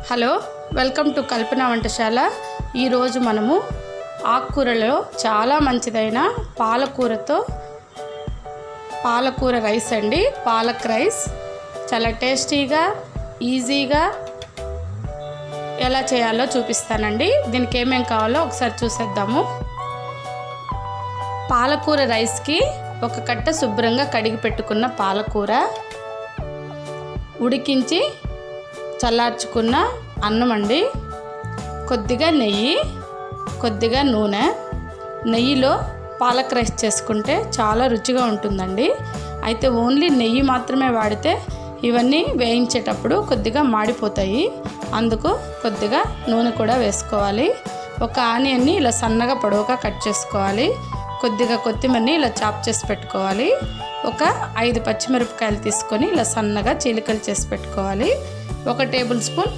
Hello, welcome to కల్పన వంటశాల. ఈరోజు మనము ఆకుకూరలో చాలా మంచిదైన పాలకూర రైస్ అండి. పాలక్ రైస్ చాలా టేస్టీగా ఈజీగా ఎలా చేయాలో చూపిస్తానండి. దీనికి ఏమేం కావాలో ఒకసారి చూసేద్దాము. పాలకూర రైస్కి ఒక కట్ట శుభ్రంగా కడిగి పెట్టుకున్న పాలకూర, ఉడికించి చల్లార్చుకున్న అన్నం అండి, కొద్దిగా నెయ్యి, కొద్దిగా నూనె. నెయ్యిలో పాలక్ రైస్ చేసుకుంటే చాలా రుచిగా ఉంటుందండి. అయితే ఓన్లీ నెయ్యి మాత్రమే వాడితే ఇవన్నీ వేయించేటప్పుడు కొద్దిగా మాడిపోతాయి. అందుకు కొద్దిగా నూనె కూడా వేసుకోవాలి. ఒక ఆనియన్ని ఇలా సన్నగా పొడవుగా కట్ చేసుకోవాలి. కొద్దిగా కొత్తిమీరని ఇలా చాప్ చేసి పెట్టుకోవాలి. ఒక 5 పచ్చిమిరపకాయలు తీసుకొని ఇలా సన్నగా చీలికలు చేసి పెట్టుకోవాలి. 1 టేబుల్ స్పూన్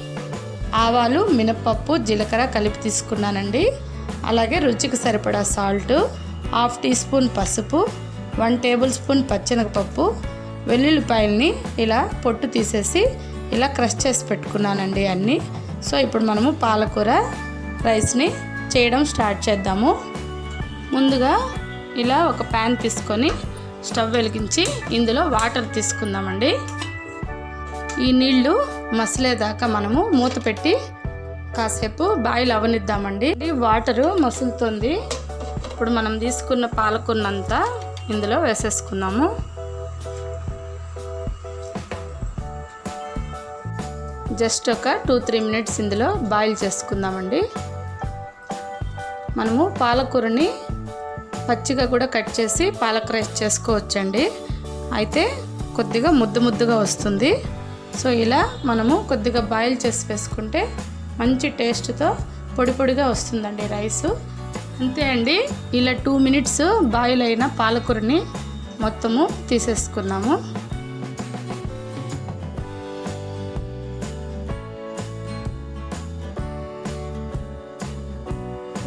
ఆవాలు, మినపప్పు, జీలకర్ర కలిపి తీసుకున్నానండి. అలాగే రుచికి సరిపడా సాల్ట్, 1/2 టీ స్పూన్ పసుపు, 1 టేబుల్ స్పూన్ పచ్చెనగపప్పు, వెల్లుల్లిపాయల్ని ఇలా పొట్టు తీసేసి ఇలా క్రష్ చేసి పెట్టుకున్నానండి అన్నీ. సో ఇప్పుడు మనము పాలకూర రైస్ని చేయడం స్టార్ట్ చేద్దాము. ముందుగా ఇలా ఒక ప్యాన్ తీసుకొని స్టవ్ వెలిగించి ఇందులో వాటర్ తీసుకుందామండి. ఈ నీళ్లు మసిలేదాకా మనము మూత పెట్టి కాసేపు బాయిల్ అవనిద్దామండి. వాటరు మసులుతుంది. ఇప్పుడు మనం తీసుకున్న పాలకూరనంతా ఇందులో వేసేసుకున్నాము. జస్ట్ ఒక 2-3 మినిట్స్ ఇందులో బాయిల్ చేసుకుందామండి. మనము పాలకూరని పచ్చిగా కూడా కట్ చేసి పాలక్ రైస్ చేసుకోవచ్చండి. అయితే కొద్దిగా ముద్దగా వస్తుంది. సో ఇలా మనము కొద్దిగా బాయిల్ చేసి వేసుకుంటే మంచి టేస్ట్తో పొడిగా వస్తుందండి రైసు. అంతే అండి. ఇలా 2 మినిట్స్ బాయిల్ అయిన పాలకూరని మొత్తము తీసేసుకున్నాము.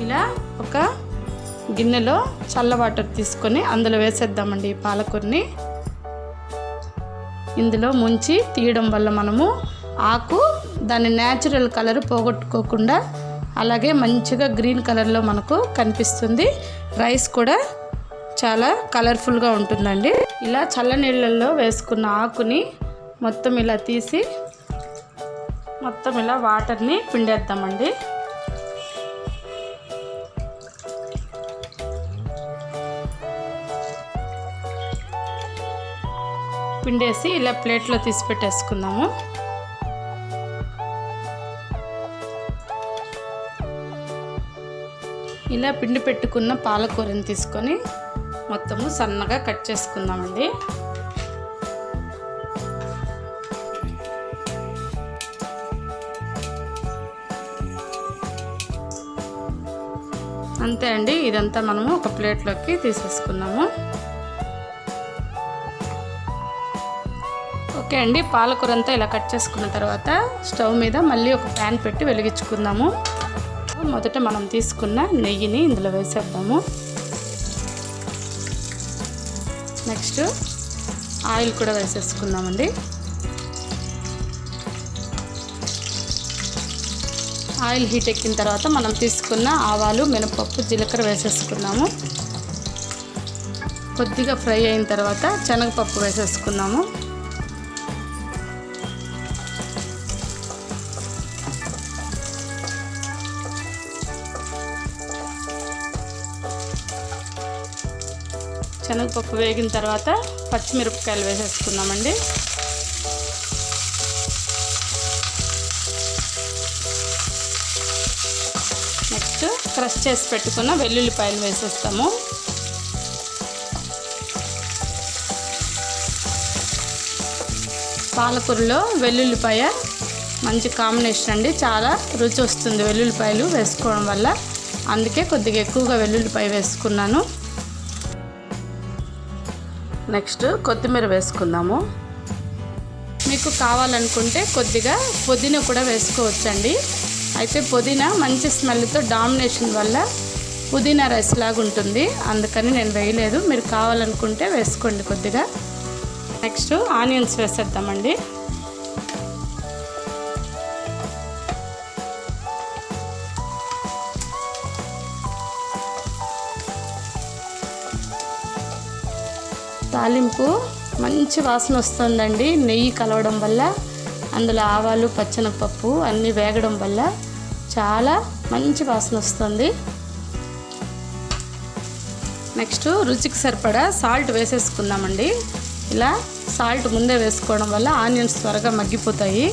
ఇలా ఒక గిన్నెలో చల్ల వాటర్ తీసుకొని అందులో వేసేద్దామండి ఈ పాలకూరని. ఇందులో ముంచి తీయడం వల్ల మనము ఆకు దాని న్యాచురల్ కలర్ పోగొట్టుకోకుండా అలాగే మంచిగా గ్రీన్ కలర్లో మనకు కనిపిస్తుంది. రైస్ కూడా చాలా కలర్ఫుల్గా ఉంటుందండి. ఇలా చల్ల నీళ్ళల్లో వేసుకున్న ఆకుని మొత్తం ఇలా తీసి మొత్తం ఇలా వాటర్ని పిండేద్దామండి. పిండేసి ఇలా ప్లేట్లో తీసి పెట్టేసుకుందాము. ఇలా పిండి పెట్టుకున్న పాలకూరని తీసుకొని మొత్తము సన్నగా కట్ చేసుకుందామండి. అంతే అండి. ఇదంతా మనము ఒక ప్లేట్లోకి తీసేసుకున్నాము. ఓకే అండి. పాలకూర అంతా ఇలా కట్ చేసుకున్న తర్వాత స్టవ్ మీద మళ్ళీ ఒక ప్యాన్ పెట్టి వెలిగించుకుందాము. మొదట మనం తీసుకున్న నెయ్యిని ఇందులో వేసేద్దాము. నెక్స్ట్ ఆయిల్ కూడా వేసేసుకుందామండి. ఆయిల్ హీట్ ఎక్కిన తర్వాత మనం తీసుకున్న ఆవాలు, మినపప్పు, జీలకర్ర వేసేసుకున్నాము. కొద్దిగా ఫ్రై అయిన తర్వాత శనగపప్పు వేసేసుకున్నాము. శనగపప్పు వేగిన తర్వాత పచ్చిమిరపకాయలు వేసేసుకున్నామండి. నెక్స్ట్ క్రష్ చేసి పెట్టుకున్న వెల్లుల్లిపాయలు వేసేస్తాము. పాలకూరలో వెల్లుల్లిపాయ మంచి కాంబినేషన్ అండి. చాలా రుచి వస్తుంది వెల్లుల్లిపాయలు వేసుకోవడం వల్ల. అందుకే కొద్దిగా ఎక్కువగా వెల్లుల్లిపాయ వేసుకున్నాను. నెక్స్ట్ కొత్తిమీర వేసుకుందాము. మీకు కావాలనుకుంటే కొద్దిగా పుదీనా కూడా వేసుకోవచ్చండి. అయితే పుదీనా మంచి స్మెల్తో డామినేషన్ వల్ల పుదీనా రైస్ లాగా ఉంటుంది. అందుకని నేను వేయలేదు. మీరు కావాలనుకుంటే వేసుకోండి కొద్దిగా. నెక్స్ట్ ఆనియన్స్ వేసేద్దామండి. తాలింపు మంచి వాసన వస్తుందండి. నెయ్యి కలవడం వల్ల, అందులో ఆవాలు, పచ్చెనగపప్పు అన్నీ వేగడం వల్ల చాలా మంచి వాసన వస్తుంది. నెక్స్ట్ రుచికి సరిపడా సాల్ట్ వేసేసుకుందామండి. ఇలా సాల్ట్ ముందే వేసుకోవడం వల్ల ఆనియన్స్ త్వరగా మగ్గిపోతాయి.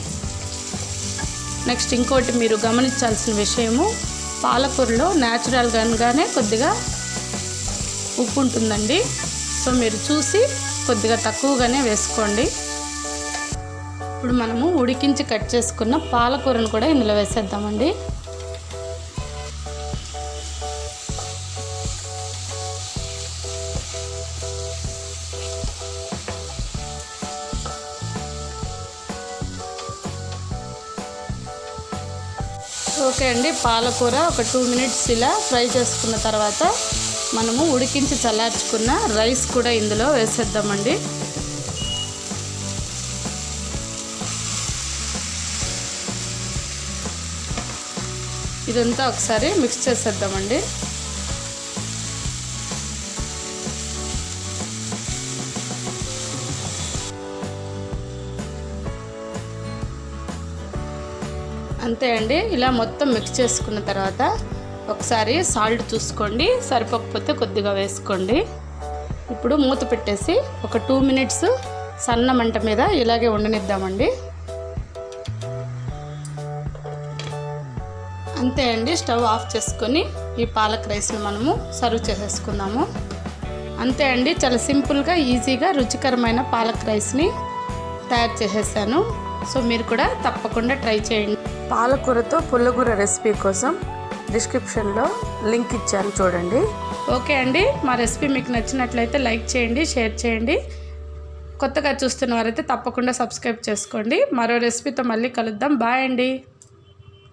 నెక్స్ట్ ఇంకోటి మీరు గమనించాల్సిన విషయము, పాలకూరలో న్యాచురల్గానే కొద్దిగా ఉప్పు ఉంటుందండి. సో మీరు చూసి కొద్దిగా తక్కువగానే వేసుకోండి. ఇప్పుడు మనము ఉడికించి కట్ చేసుకున్న పాలకూరను కూడా ఇందులో వేసేద్దామండి. ఓకే అండి, పాలకూర ఒక 2 మినిట్స్ ఇలా ఫ్రై చేసుకున్న తర్వాత మనము ఉడికించి చల్లార్చుకున్న రైస్ కూడా ఇందులో వేసేద్దామండి. ఇదంతా ఒకసారి మిక్స్ చేసేద్దామండి. అంతే అండి, ఇలా మొత్తం మిక్స్ చేసుకున్న తర్వాత ఒకసారి సాల్ట్ చూసుకోండి, సరిపోకపోతే కొద్దిగా వేసుకోండి. ఇప్పుడు మూత పెట్టేసి ఒక 2 మినిట్స్ సన్న మంట మీద ఇలాగే ఉండనిద్దామండి. అంతే అండి, స్టవ్ ఆఫ్ చేసుకొని ఈ పాలక్ రైస్ని మనము సర్వ్ చేసేసుకుందాము. అంతే అండి, చాలా సింపుల్గా ఈజీగా రుచికరమైన పాలక్ రైస్ని తయారు చేసేసాను. సో మీరు కూడా తప్పకుండా ట్రై చేయండి. పాలకూరతో పుల్లగూర రెసిపీ కోసం డిస్క్రిప్షన్లో లింక్ ఇచ్చాను, చూడండి. ఓకే అండి, మా రెసిపీ మీకు నచ్చినట్లయితే లైక్ చేయండి, షేర్ చేయండి. కొత్తగా చూస్తున్న వారైతే తప్పకుండా సబ్స్క్రైబ్ చేసుకోండి. మరో రెసిపీతో మళ్ళీ కలుద్దాం. బాయ్ అండి.